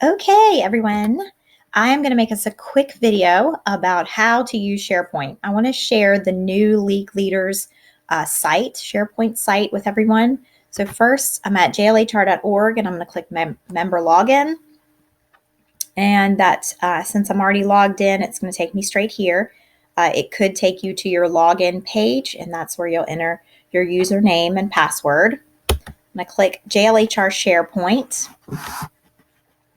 Okay, everyone. I'm going to make us a quick video about how to use SharePoint. I want to share the new League Leaders site, SharePoint site with everyone. So first, I'm at jlhr.org and I'm going to click member login. And that since I'm already logged in, it's going to take me straight here. It could take you to your login page, and that's where you'll enter your username and password. I'm going to click JLHR SharePoint.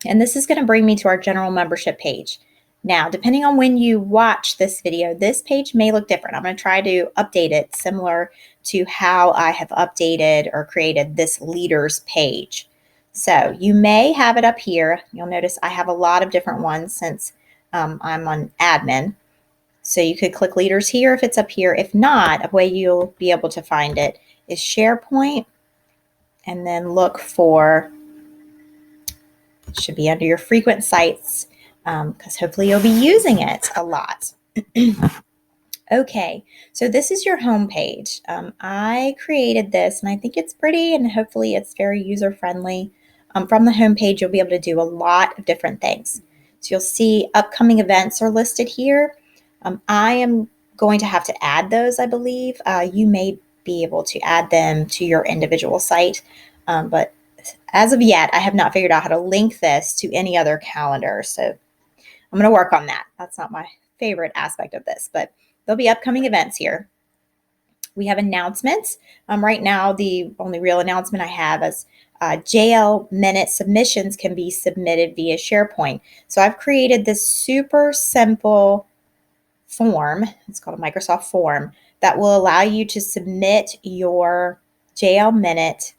And this is going to bring me to our general membership page. Now, depending on when you watch this video, this page may look different. I'm going to try to update it similar to how I have updated or created this leaders page. So you may have it up here. You'll notice I have a lot of different ones since I'm on admin. So you could click leaders here if it's up here. If not, a way you'll be able to find it is SharePoint, and then look for, it should be under your frequent sites, because hopefully you'll be using it a lot. Okay, so this is your home page. I created this and I think it's pretty and hopefully it's very user-friendly. From the home page, you'll be able to do a lot of different things. So you'll see upcoming events are listed here. I am going to have to add those, I believe. You may be able to add them to your individual site, but as of yet, I have not figured out how to link this to any other calendar. So I'm going to work on that. That's not my favorite aspect of this, but there'll be upcoming events here. We have announcements. Right now, the only real announcement I have is JL Minute submissions can be submitted via SharePoint. So I've created this super simple form. It's called a Microsoft form that will allow you to submit your JL Minute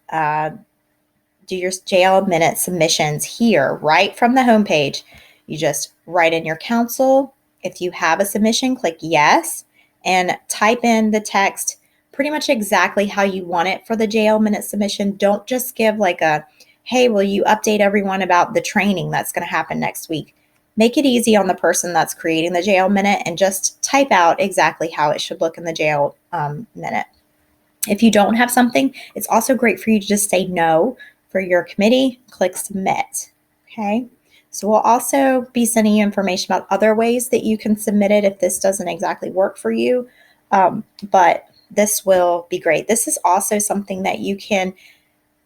do your JL Minute submissions here right from the homepage. You just write in your council. If you have a submission, click yes and type in the text pretty much exactly how you want it for the JL Minute submission. Don't just give like a, hey, will you update everyone about the training that's going to happen next week? Make it easy on the person that's creating the JL Minute and just type out exactly how it should look in the JL Minute. If you don't have something, it's also great for you to just say no for your committee, click submit. Okay, so we'll also be sending you information about other ways that you can submit it if this doesn't exactly work for you, but this will be great. This is also something that you can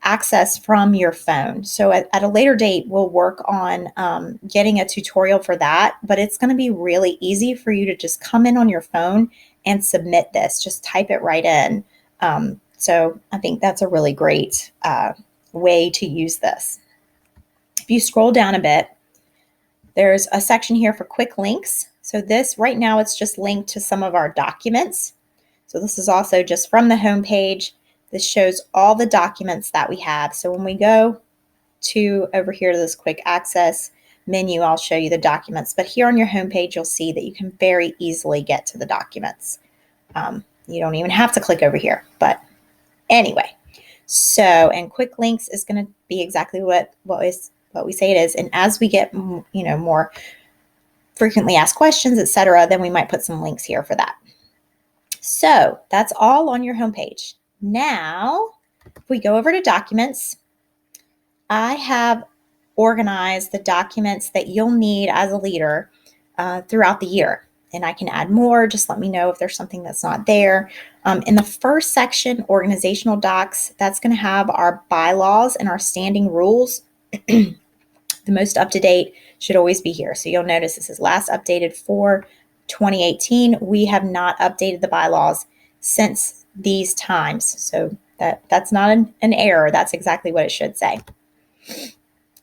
access from your phone. So at a later date, we'll work on getting a tutorial for that, but it's going to be really easy for you to just come in on your phone and submit this. Just type it right in. So I think that's a really great way to use this. If you scroll down a bit, there's a section here for quick links. So this right now, it's just linked to some of our documents. So this is also just from the home page. This shows all the documents that we have. So when we go to over here to this quick access menu, I'll show you the documents. But here on your home page, you'll see that you can very easily get to the documents. You don't even have to click over here. But anyway, so, and quick links is going to be exactly what we say it is. And as we get, more frequently asked questions, etc., then we might put some links here for that. So that's all on your homepage. Now, if we go over to documents, I have organized the documents that you'll need as a leader throughout the year. And I can add more. Just let me know if there's something that's not there. In the first section, organizational docs, that's going to have our bylaws and our standing rules. The most up-to-date should always be here. So you'll notice this is last updated for 2018. We have not updated the bylaws since these times. So that's not an error. That's exactly what it should say.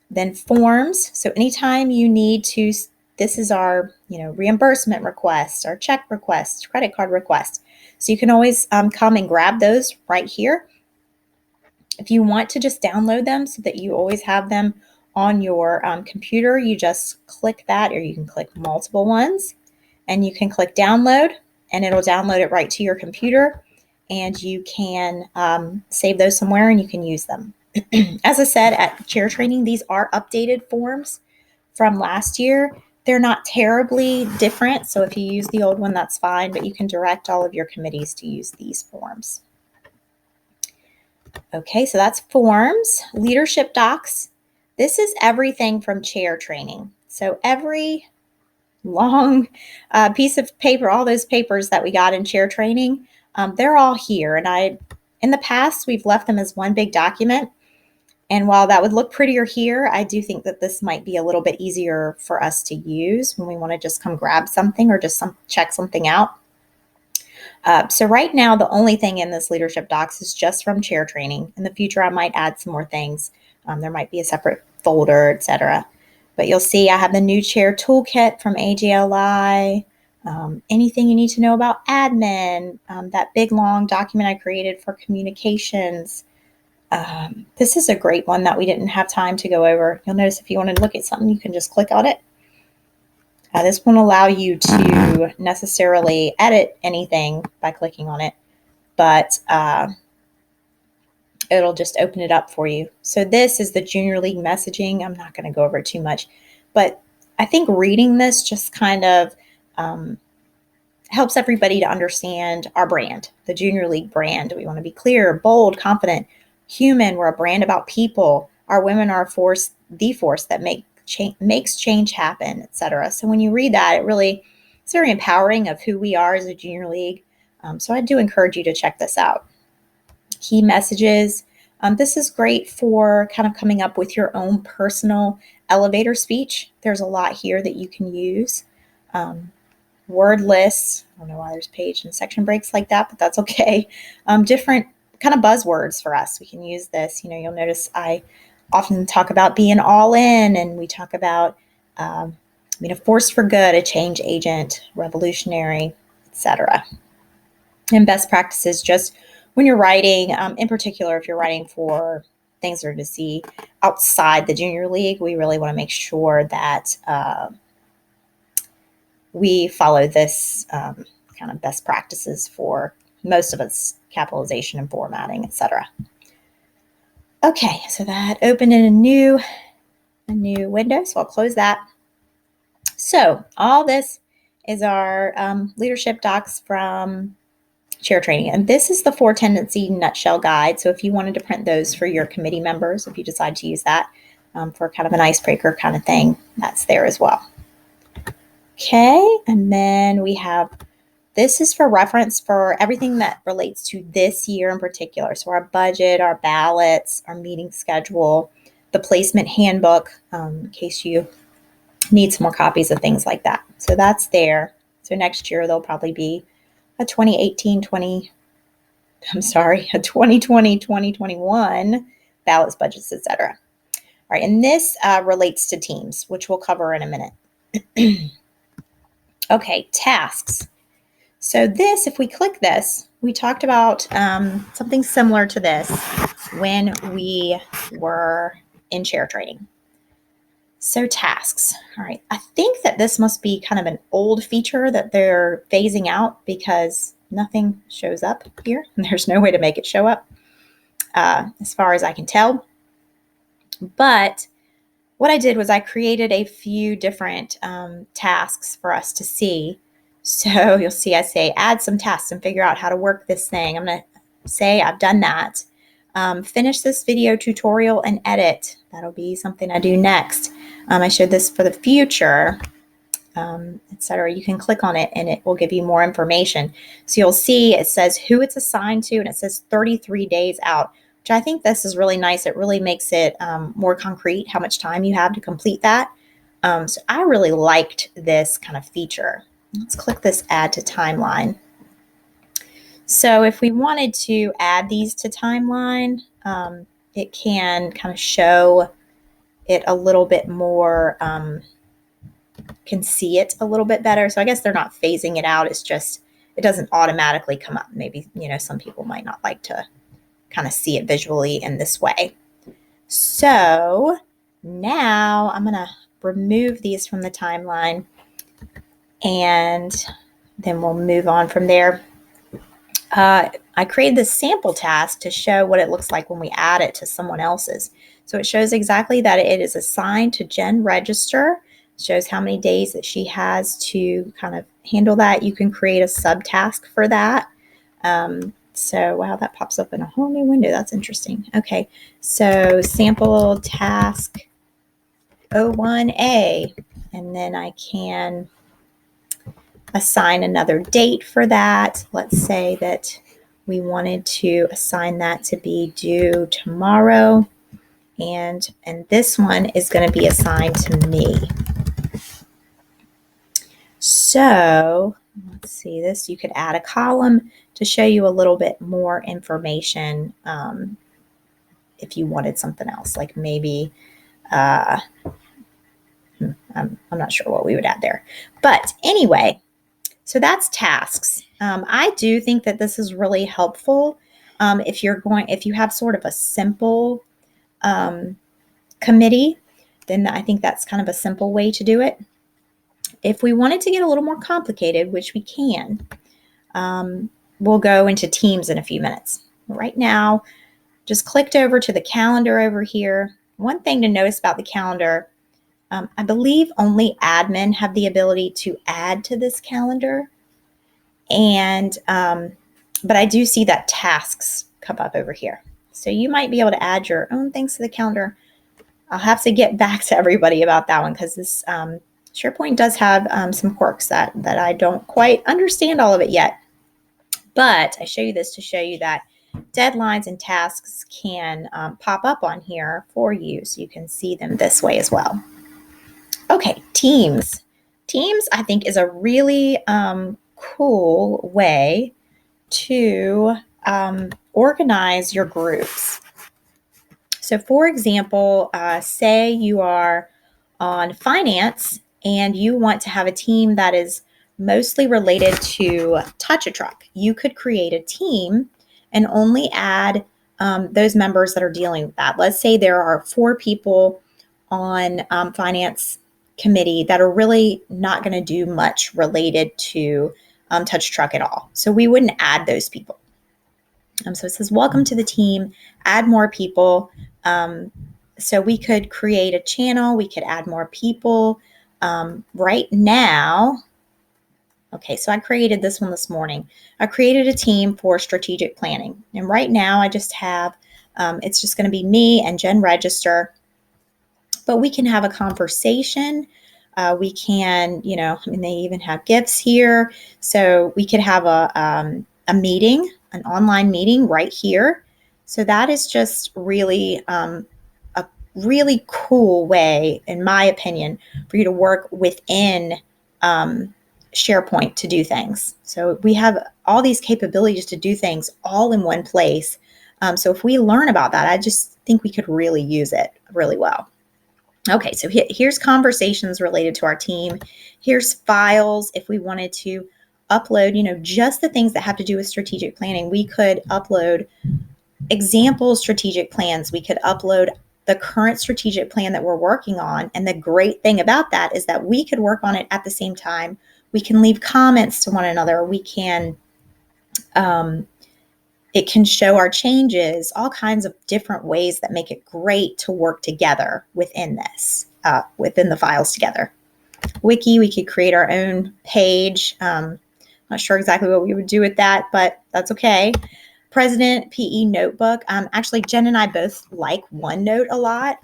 Then forms. So anytime you need to, this is our, reimbursement request, our check request, credit card request. So you can always come and grab those right here. If you want to just download them so that you always have them on your computer, you just click that, or you can click multiple ones and you can click download and it'll download it right to your computer, and you can save those somewhere and you can use them. As I said at chair training, these are updated forms from last year. They're not terribly different, so if you use the old one, that's fine, but you can direct all of your committees to use these forms. Okay, so that's forms. Leadership docs. This is everything from chair training. So every long piece of paper, all those papers that we got in chair training, they're all here. And in the past, we've left them as one big document. And while that would look prettier here, I do think that this might be a little bit easier for us to use when we want to just come grab something or just check something out. So right now, the only thing in this leadership docs is just from chair training. In the future, I might add some more things. There might be a separate folder, etc. But you'll see I have the new chair toolkit from AGLI, anything you need to know about admin, that big long document I created for communications. This is a great one that we didn't have time to go over. You'll notice if you want to look at something, you can just click on it. This won't allow you to necessarily edit anything by clicking on it, but it'll just open it up for you. So this is the Junior League messaging. I'm not going to go over it too much, but I think reading this just kind of helps everybody to understand our brand, the Junior League brand. We want to be clear, bold, confident, human. We're a brand about people. Our women are the force that makes change happen, etc. So when you read that, it's very empowering of who we are as a Junior League. So I do encourage you to check this out. Key messages. This is great for kind of coming up with your own personal elevator speech. There's a lot here that you can use. Word lists. I don't know why there's page and section breaks like that, but that's okay. Different kind of buzzwords for us. We can use this. You'll notice I often talk about being all in, and we talk about a force for good, a change agent, revolutionary, etc. And best practices, just when you're writing, in particular, if you're writing for things that are to see outside the Junior League, we really want to make sure that we follow this kind of best practices for most of us, capitalization and formatting, etc. Okay, so that opened in a new window, so I'll close that. So all this is our leadership docs from chair training, and this is the 4 tendency nutshell guide. So if you wanted to print those for your committee members, if you decide to use that for kind of an icebreaker kind of thing, that's there as well. Okay, and then we have, this is for reference for everything that relates to this year in particular. So our budget, our ballots, our meeting schedule, the placement handbook, in case you need some more copies of things like that. So that's there. So next year there'll probably be a 2020-2021 ballots, budgets, etc. All right, and this relates to teams, which we'll cover in a minute. Okay, tasks. So this, if we click this, we talked about something similar to this when we were in chair training. So tasks. All right, I think that this must be kind of an old feature that they're phasing out because nothing shows up here, and there's no way to make it show up as far as I can tell. But what I did was I created a few different tasks for us to see. So you'll see I say add some tasks and figure out how to work this thing. I'm going to say I've done that. Finish this video tutorial and edit. That'll be something I do next. I showed this for the future, etc. You can click on it and it will give you more information. So you'll see it says who it's assigned to, and it says 33 days out, which I think this is really nice. It really makes it more concrete how much time you have to complete that. So I really liked this kind of feature. Let's click this add to timeline. So if we wanted to add these to timeline, it can kind of show it a little bit more, can see it a little bit better. So I guess they're not phasing it out. It's just, it doesn't automatically come up. Maybe, some people might not like to kind of see it visually in this way. So now I'm going to remove these from the timeline, and then we'll move on from there. I created this sample task to show what it looks like when we add it to someone else's. So it shows exactly that it is assigned to Jen Register. It shows how many days that she has to kind of handle that. You can create a subtask for that. So, wow, that pops up in a whole new window. That's interesting. Okay, so sample task 01A, and then I can assign another date for that. Let's say that we wanted to assign that to be due tomorrow, and this one is going to be assigned to me. So let's see this. You could add a column to show you a little bit more information if you wanted something else, like maybe I'm not sure what we would add there. But anyway, so that's tasks. I do think that this is really helpful if you have sort of a simple committee, then I think that's kind of a simple way to do it. If we wanted to get a little more complicated, which we can, we'll go into Teams in a few minutes. Right now, just clicked over to the calendar over here. One thing to notice about the calendar, I believe only admin have the ability to add to this calendar. And, but I do see that tasks come up over here. So you might be able to add your own things to the calendar. I'll have to get back to everybody about that one because this SharePoint does have some quirks that I don't quite understand all of it yet. But I show you this to show you that deadlines and tasks can pop up on here for you, so you can see them this way as well. Okay, Teams. Teams, I think, is a really cool way to organize your groups. So for example, say you are on finance and you want to have a team that is mostly related to Touch a Truck. You could create a team and only add those members that are dealing with that. Let's say there are 4 people on finance committee that are really not going to do much related to Touch Truck at all. So we wouldn't add those people. So it says, welcome to the team, add more people. So we could create a channel, we could add more people. Right now, okay, so I created this one this morning. I created a team for strategic planning. And right now I just have, it's just going to be me and Jen Register. But we can have a conversation. We can, they even have gifts here. So we could have a meeting, an online meeting right here. So that is just really a really cool way, in my opinion, for you to work within SharePoint to do things. So we have all these capabilities to do things all in one place. So if we learn about that, I just think we could really use it really well. Okay, so here's conversations related to our team. Here's files. If we wanted to upload, just the things that have to do with strategic planning, we could upload example strategic plans. We could upload the current strategic plan that we're working on. And the great thing about that is that we could work on it at the same time. We can leave comments to one another. We can, it can show our changes, all kinds of different ways that make it great to work together within this, within the files together. Wiki, we could create our own page. Not sure exactly what we would do with that, but that's okay. President PE notebook. Actually, Jen and I both like OneNote a lot.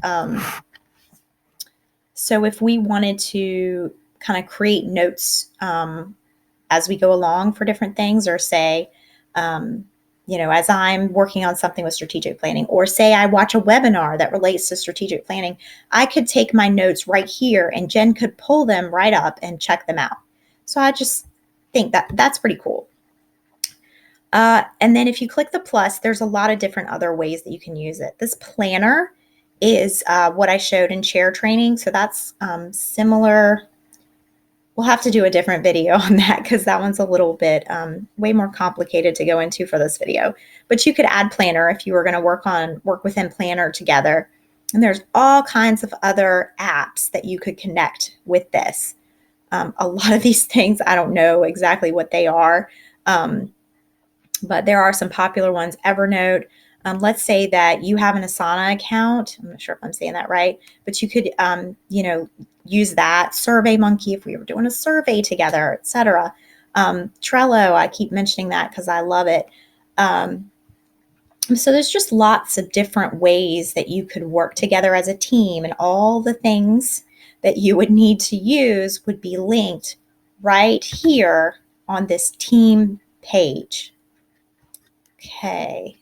So if we wanted to kind of create notes as we go along for different things, or say, as I'm working on something with strategic planning, or say I watch a webinar that relates to strategic planning, I could take my notes right here and Jen could pull them right up and check them out. So I just think that that's pretty cool. And then if you click the plus, there's a lot of different other ways that you can use it. This planner is what I showed in share training. So that's similar. We'll have to do a different video on that because that one's a little bit way more complicated to go into for this video. But you could add Planner if you were going to work within Planner together. And there's all kinds of other apps that you could connect with this. A lot of these things, I don't know exactly what they are, but there are some popular ones. Evernote. Let's say that you have an Asana account. I'm not sure if I'm saying that right, but you could, use that. SurveyMonkey if we were doing a survey together, etc. Trello, I keep mentioning that because I love it. So there's just lots of different ways that you could work together as a team, and all the things that you would need to use would be linked right here on this team page. Okay.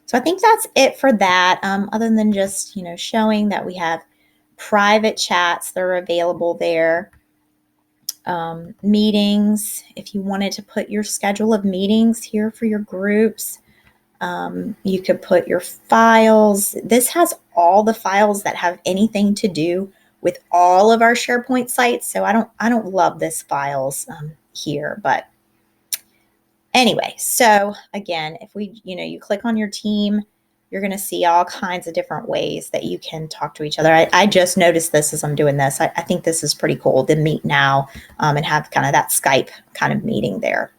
So I think that's it for that, other than just, showing that we have private chats that are available there. Meetings, if you wanted to put your schedule of meetings here for your groups. You could put your files. This has all the files that have anything to do with all of our SharePoint sites. So I don't love this files here, but anyway. So again, if you click on your team, you're going to see all kinds of different ways that you can talk to each other. I just noticed this as I'm doing this. I think this is pretty cool to meet now and have kind of that Skype kind of meeting there.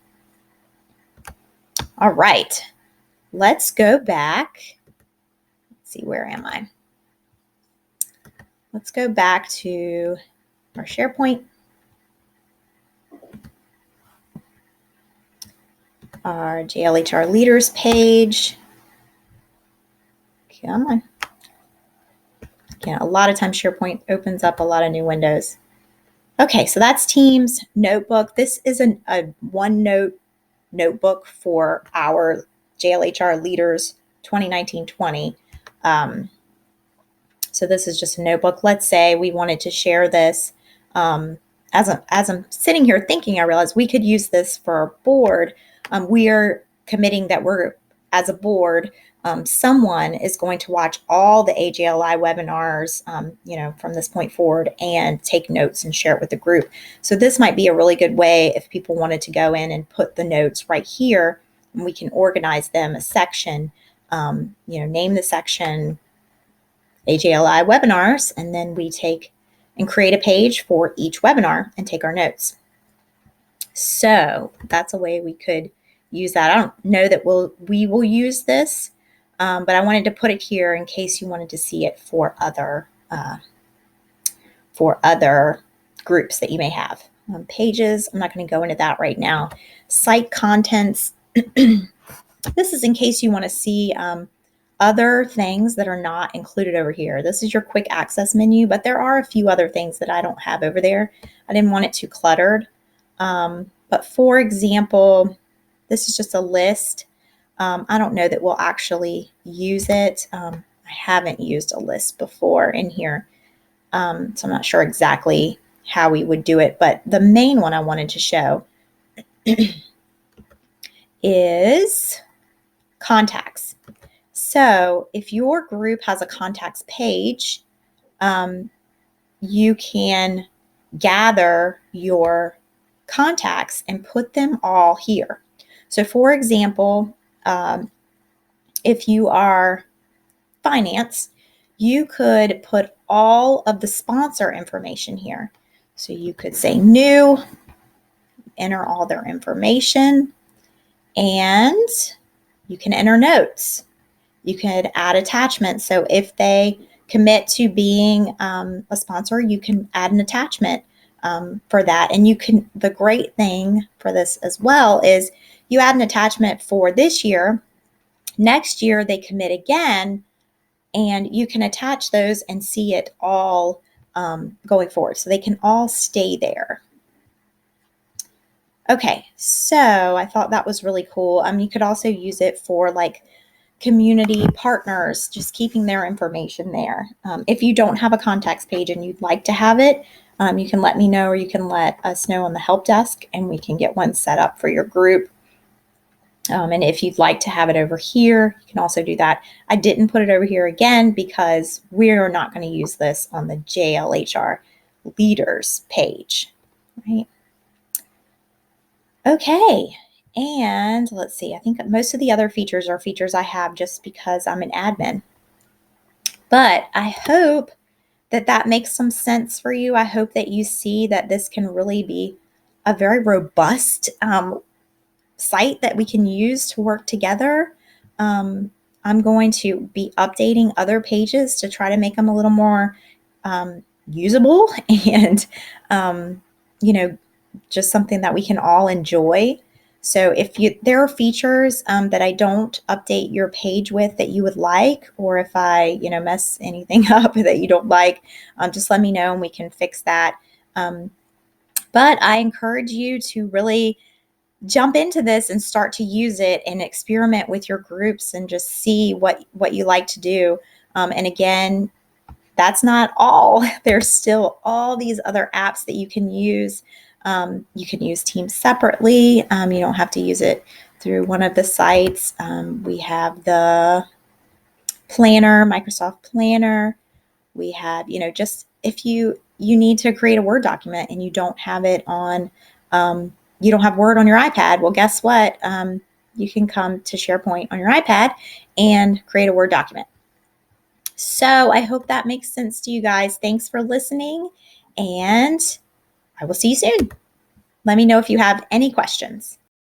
All right. Let's go back. Let's see, where am I? Let's go back to our SharePoint. Our JLHR leaders page. Come on. Yeah, a lot of times SharePoint opens up a lot of new windows. Okay, so that's Teams notebook. This is a OneNote notebook for our JLHR leaders 2019-20. So this is just a notebook. Let's say we wanted to share this. As I'm sitting here thinking, I realized we could use this for our board. We are committing that as a board, someone is going to watch all the AJLI webinars, from this point forward and take notes and share it with the group. So this might be a really good way if people wanted to go in and put the notes right here, and we can organize them a section, name the section AJLI webinars, and then we take and create a page for each webinar and take our notes. So that's a way we could use that. I don't know that we will use this, but I wanted to put it here in case you wanted to see it for other groups that you may have. Pages, I'm not going to go into that right now. Site contents. This is in case you want to see other things that are not included over here. This is your quick access menu, but there are a few other things that I don't have over there. I didn't want it too cluttered. But for example, this is just a list. I don't know that we'll actually use it. I haven't used a list before in here, so I'm not sure exactly how we would do it. But the main one I wanted to show is contacts. So if your group has a contacts page, you can gather your contacts and put them all here. So for example, if you are finance, you could put all of the sponsor information here. So you could say new, enter all their information, and you can enter notes. You could add attachments. So if they commit to being a sponsor, you can add an attachment for that. And the great thing for this as well is you add an attachment for this year. Next year, they commit again, and you can attach those and see it all going forward. So they can all stay there. Okay, so I thought that was really cool. You could also use it for like community partners, just keeping their information there. If you don't have a contacts page and you'd like to have it, you can let me know, or you can let us know on the help desk, and we can get one set up for your group. And if you'd like to have it over here, you can also do that. I didn't put it over here again because we're not going to use this on the JLHR leaders page, right? Okay. And let's see, I think most of the other features are features I have just because I'm an admin. But I hope that makes some sense for you. I hope that you see that this can really be a very robust site that we can use to work together. I'm going to be updating other pages to try to make them a little more usable and, just something that we can all enjoy. So if there are features that I don't update your page with that you would like, or if I, mess anything up that you don't like, just let me know and we can fix that. But I encourage you to really jump into this and start to use it and experiment with your groups and just see what you like to do. And again, that's not all. There's still all these other apps that you can use. You can use Teams separately. You don't have to use it through one of the sites. We have the Planner, Microsoft Planner. We have, just if you need to create a Word document and you don't have it on, you don't have Word on your iPad. Well, guess what? You can come to SharePoint on your iPad and create a Word document. So I hope that makes sense to you guys. Thanks for listening, and I will see you soon. Let me know if you have any questions.